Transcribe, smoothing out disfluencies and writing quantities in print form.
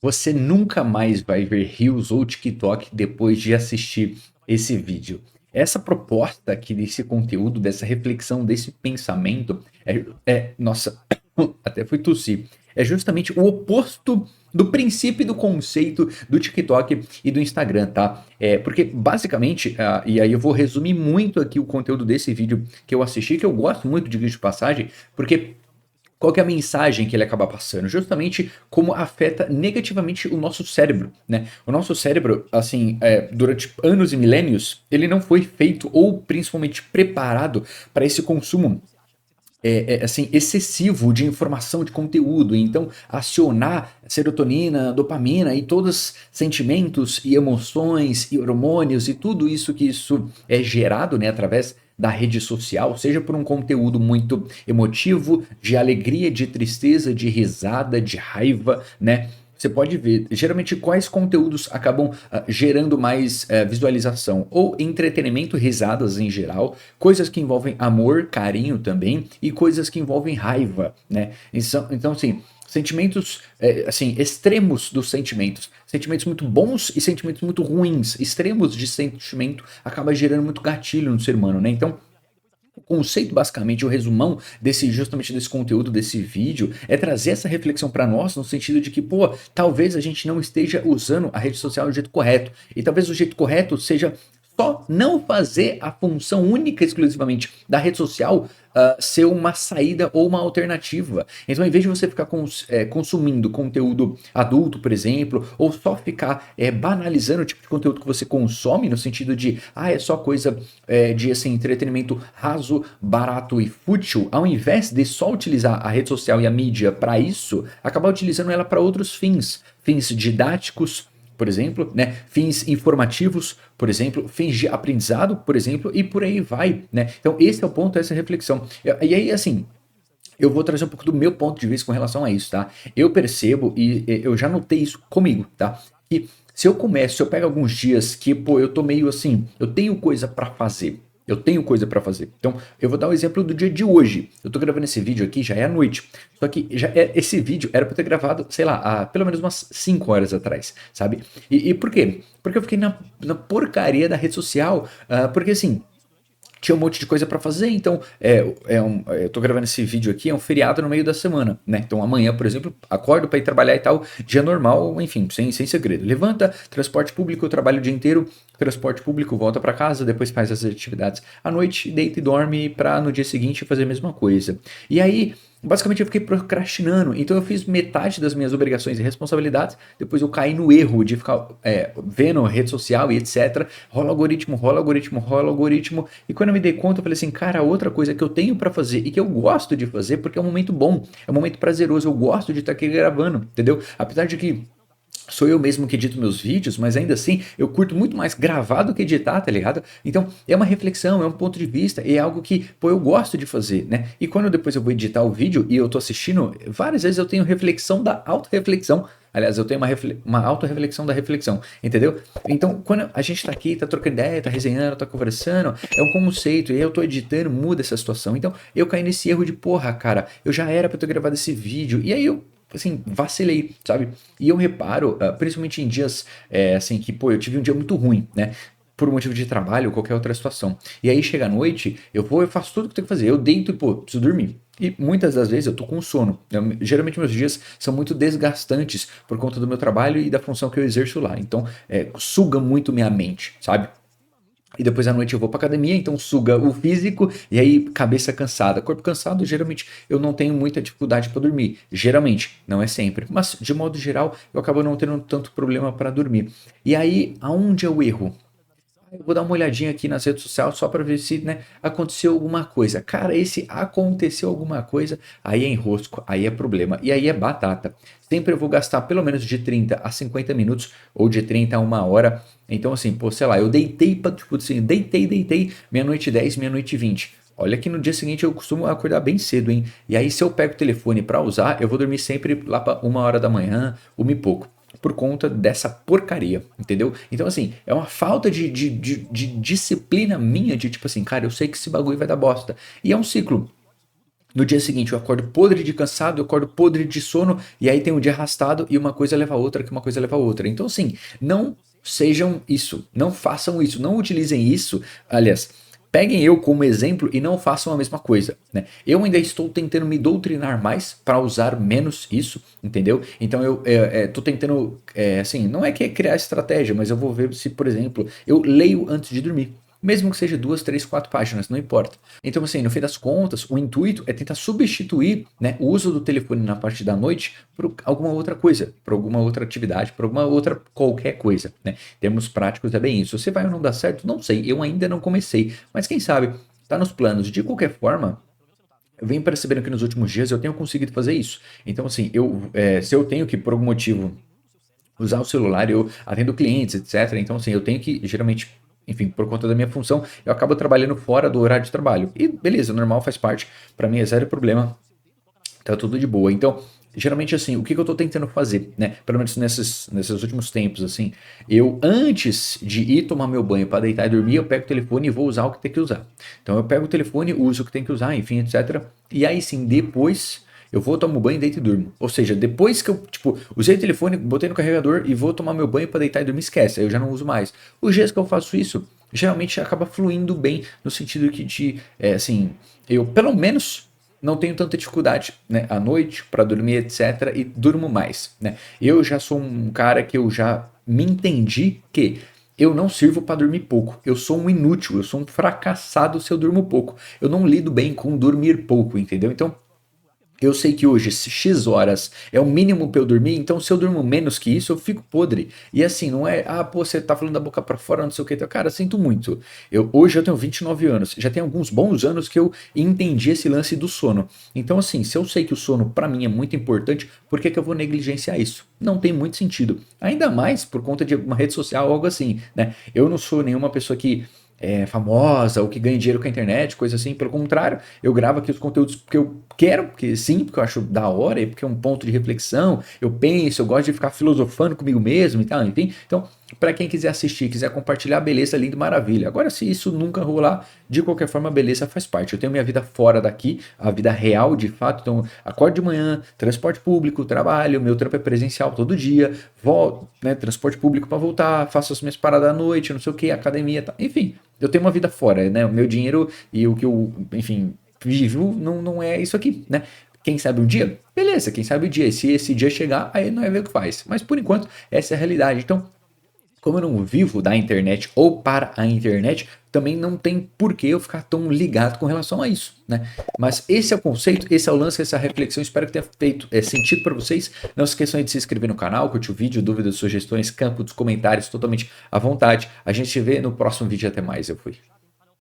Você nunca mais vai ver Reels ou TikTok depois de assistir esse vídeo. Essa proposta aqui desse conteúdo, dessa reflexão, desse pensamento, nossa, até fui tossir. É justamente o oposto do princípio e do conceito do TikTok e do Instagram, tá? Porque basicamente, e aí eu vou resumir muito aqui o conteúdo desse vídeo que eu assisti, que eu gosto muito de vídeo de passagem, porque qual que é a mensagem que ele acaba passando? Justamente como afeta negativamente o nosso cérebro, né? O nosso cérebro, assim, durante anos e milênios, ele não foi feito ou principalmente preparado para esse consumo assim, excessivo de informação, de conteúdo. Então, acionar serotonina, dopamina e todos sentimentos e emoções e hormônios e tudo isso que isso é gerado, né, através da rede social, seja por um conteúdo muito emotivo, de alegria, de tristeza, de risada, de raiva, né? Você pode ver, geralmente, quais conteúdos acabam gerando mais visualização, ou entretenimento, risadas em geral, coisas que envolvem amor, carinho também, e coisas que envolvem raiva, né? Então assim, sentimentos, assim, extremos dos sentimentos, sentimentos muito bons e sentimentos muito ruins, extremos de sentimento acaba gerando muito gatilho no ser humano, né? Então, o conceito, basicamente, o resumão desse justamente desse conteúdo, desse vídeo, é trazer essa reflexão para nós, no sentido de que, pô, talvez a gente não esteja usando a rede social do jeito correto. E talvez o jeito correto seja só não fazer a função única e exclusivamente da rede social ser uma saída ou uma alternativa. Então, em vez de você ficar consumindo conteúdo adulto, por exemplo, ou só ficar banalizando o tipo de conteúdo que você consome, no sentido de, é só coisa de assim, entretenimento raso, barato e fútil, ao invés de só utilizar a rede social e a mídia para isso, acabar utilizando ela para outros fins, fins didáticos, por exemplo, né? Fins informativos, por exemplo, fins de aprendizado, por exemplo, e por aí vai, né? Então esse é o ponto, essa reflexão. E aí, assim, eu vou trazer um pouco do meu ponto de vista com relação a isso, tá? Eu percebo e eu já notei isso comigo, tá? Que se eu pego alguns dias que, pô, eu tô meio assim, eu tenho coisa pra fazer. Eu tenho coisa pra fazer. Então, eu vou dar um exemplo do dia de hoje. Eu tô gravando esse vídeo aqui, já é à noite. Só que esse vídeo era pra eu ter gravado, sei lá, há pelo menos umas 5 horas atrás, sabe? E por quê? Porque eu fiquei na porcaria da rede social. Porque assim, tinha um monte de coisa pra fazer, então eu tô gravando esse vídeo aqui, é um feriado no meio da semana, né? Então amanhã, por exemplo, acordo pra ir trabalhar e tal, dia normal, enfim, sem segredo. Levanta, transporte público, eu trabalho o dia inteiro, transporte público, volta pra casa, depois faz as atividades à noite, deita e dorme pra no dia seguinte fazer a mesma coisa. E aí, basicamente eu fiquei procrastinando, então eu fiz metade das minhas obrigações e responsabilidades, depois eu caí no erro de ficar vendo rede social e etc. Rola algoritmo, rola algoritmo, rola algoritmo, e quando eu me dei conta eu falei assim, cara, outra coisa que eu tenho pra fazer e que eu gosto de fazer porque é um momento bom, é um momento prazeroso, eu gosto de estar aqui gravando, entendeu? Apesar de que sou eu mesmo que edito meus vídeos, mas ainda assim eu curto muito mais gravar do que editar, tá ligado? Então é uma reflexão, é um ponto de vista, é algo que, pô, eu gosto de fazer, né? E quando depois eu vou editar o vídeo e eu tô assistindo, várias vezes eu tenho reflexão da autorreflexão. Aliás, eu tenho uma autorreflexão da reflexão, entendeu? Então, quando a gente tá aqui, tá trocando ideia, tá resenhando, tá conversando, é um conceito, e aí eu tô editando, muda essa situação. Então, eu caí nesse erro de, porra, cara, eu já era pra eu ter gravado esse vídeo, e aí eu assim, vacilei, sabe? E eu reparo, principalmente em dias, assim, que, pô, eu tive um dia muito ruim, né? Por um motivo de trabalho ou qualquer outra situação. E aí chega a noite, eu faço tudo o que eu tenho que fazer. Eu deito e, pô, preciso dormir. E muitas das vezes eu tô com sono. Geralmente meus dias são muito desgastantes por conta do meu trabalho e da função que eu exerço lá. Então, suga muito minha mente, sabe? E depois à noite eu vou pra academia, então suga o físico e aí cabeça cansada. Corpo cansado, geralmente eu não tenho muita dificuldade para dormir. Geralmente, não é sempre, mas de modo geral eu acabo não tendo tanto problema para dormir. E aí, aonde é o erro? Eu vou dar uma olhadinha aqui nas redes sociais só para ver se, né, aconteceu alguma coisa. Cara, esse aconteceu alguma coisa, aí é enrosco, aí é problema, e aí é batata. Sempre eu vou gastar pelo menos de 30 a 50 minutos, ou de 30 a uma hora. Então, assim, pô, sei lá, eu deitei, tipo assim, deitei, meia-noite 10, meia-noite 20. Olha que no dia seguinte eu costumo acordar bem cedo, hein? E aí, se eu pego o telefone para usar, eu vou dormir sempre lá para uma hora da manhã, uma e pouco por conta dessa porcaria, entendeu? Então, assim, é uma falta de disciplina minha, de tipo assim, cara, eu sei que esse bagulho vai dar bosta. E é um ciclo. No dia seguinte eu acordo podre de cansado, eu acordo podre de sono, e aí tem um dia arrastado e uma coisa leva a outra, que uma coisa leva a outra. Então, assim, não sejam isso, não façam isso, não utilizem isso. Aliás, peguem eu como exemplo e não façam a mesma coisa, né? Eu ainda estou tentando me doutrinar mais para usar menos isso, entendeu? Então eu tô tentando, assim, não é que é criar estratégia, mas eu vou ver se, por exemplo, eu leio antes de dormir. Mesmo que seja 2, 3, 4 páginas, não importa. Então, assim, no fim das contas, o intuito é tentar substituir, né, o uso do telefone na parte da noite por alguma outra coisa, por alguma outra atividade, por alguma outra qualquer coisa, né? Em termos práticos é bem isso. Se vai ou não dar certo, não sei. Eu ainda não comecei, mas quem sabe tá nos planos. De qualquer forma, eu venho percebendo que nos últimos dias eu tenho conseguido fazer isso. Então, assim, se eu tenho que, por algum motivo, usar o celular, eu atendo clientes, etc. Então, assim, eu tenho que, geralmente, enfim, por conta da minha função, eu acabo trabalhando fora do horário de trabalho. E beleza, normal, faz parte. Para mim é zero problema, tá tudo de boa. Então, geralmente assim, o que, que eu tô tentando fazer, né? Pelo menos nesses últimos tempos, assim, eu antes de ir tomar meu banho para deitar e dormir, eu pego o telefone e vou usar o que tem que usar. Então eu pego o telefone, uso o que tem que usar, enfim, etc. E aí sim, depois eu vou tomar banho, deito e durmo. Ou seja, depois que eu, tipo, usei o telefone, botei no carregador e vou tomar meu banho para deitar e dormir, esquece, aí eu já não uso mais. Os dias que eu faço isso, geralmente acaba fluindo bem, no sentido que assim, eu pelo menos não tenho tanta dificuldade, né, à noite para dormir, etc, e durmo mais, né? Eu já sou um cara que eu já me entendi que eu não sirvo para dormir pouco. Eu sou um inútil, eu sou um fracassado se eu durmo pouco. Eu não lido bem com dormir pouco, entendeu? Então, eu sei que hoje X horas é o mínimo para eu dormir, então se eu durmo menos que isso, eu fico podre. E assim, não é, pô, você tá falando da boca para fora, não sei o que. Cara, sinto muito. Hoje eu tenho 29 anos, já tem alguns bons anos que eu entendi esse lance do sono. Então, assim, se eu sei que o sono para mim é muito importante, por que que eu vou negligenciar isso? Não tem muito sentido. Ainda mais por conta de uma rede social ou algo assim, né? Eu não sou nenhuma pessoa que famosa ou que ganha dinheiro com a internet, coisa assim. Pelo contrário, eu gravo aqui os conteúdos porque eu quero, porque sim, porque eu acho da hora e porque é um ponto de reflexão. Eu penso, eu gosto de ficar filosofando comigo mesmo e tal, enfim. Então, para quem quiser assistir, quiser compartilhar, beleza, lindo, maravilha. Agora, se isso nunca rolar, de qualquer forma, beleza, faz parte. Eu tenho minha vida fora daqui, a vida real de fato. Então, acordo de manhã, transporte público, trabalho, meu trampo é presencial todo dia, volto, né, transporte público para voltar, faço as minhas paradas à noite, não sei o que, academia, tá. Enfim, eu tenho uma vida fora, né? O meu dinheiro e o que eu, enfim, vivo não é isso aqui, né? Quem sabe um dia? Beleza, quem sabe o dia. Se esse dia chegar, aí não é ver o que faz. Mas por enquanto, essa é a realidade. Então, como eu não vivo da internet ou para a internet, também não tem por que eu ficar tão ligado com relação a isso, né? Mas esse é o conceito, esse é o lance, essa reflexão. Espero que tenha feito sentido para vocês. Não se esqueçam de se inscrever no canal, curtir o vídeo, dúvidas, sugestões, campo dos comentários, totalmente à vontade. A gente se vê no próximo vídeo. Até mais, eu fui.